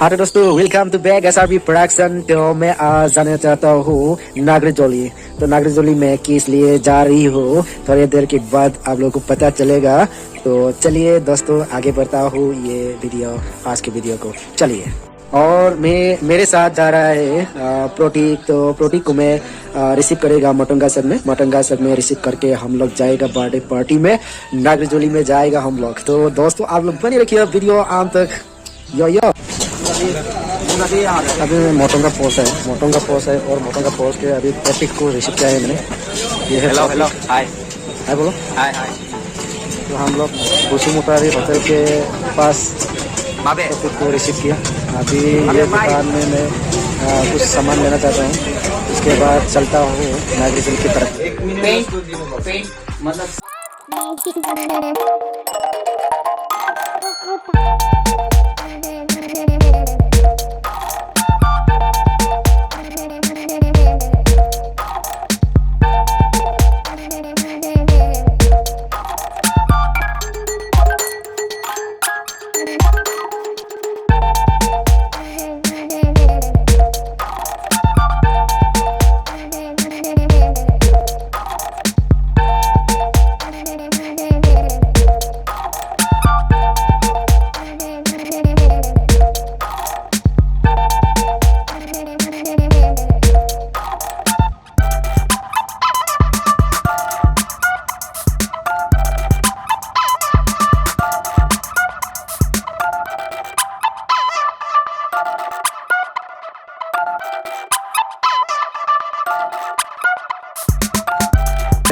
हाँ तो दोस्तों welcome to back SRB production. तो मैं आज जाना चाहता हूँ नागरजोली। तो नागरजोली में किस लिए जा रही हूँ थोड़ी देर के बाद आप लोगों को पता चलेगा। तो चलिए दोस्तों आगे बढ़ता हूँ ये वीडियो, आज के वीडियो को चलिए। और मेरे साथ जा रहा है प्रोटीक। तो प्रोटीक को मैं रिसीव करेगा मोटंगा सर में रिसीव करके हम लोग जाएगा बर्थडे पार्टी में, नागरजोली में जाएगा हम लोग। तो दोस्तों आप लोग बने रखिए वीडियो आम तक। यो अभी मोटंगा पोस्ट है और मोटंगा पोस्ट के अभी प्रोटीक को रिसीव किया है मैंने। ये है हेलो हाय बोलो हाय। तो हम लोग कुसुमुतारी होटल के पास प्रोटीक को रिसीव किया। अभी ये दुकान में मैं कुछ सामान लेना चाहता हूँ, उसके बाद चलता हूँ नागरजोली की तरफ।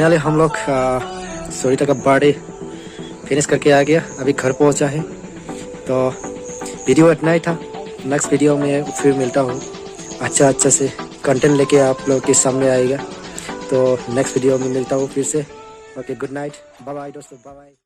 फाइनली हम लोग सरिता का बर्थडे फिनिश करके आ गया, अभी घर पहुंचा है। तो वीडियो इतना ही था, नेक्स्ट वीडियो में फिर मिलता हूँ। अच्छा से कंटेंट लेके आप लोग के सामने आएगा। तो नेक्स्ट वीडियो में मिलता हूँ फिर से। Okay good night, bye bye दोस्तों, बाय बाय।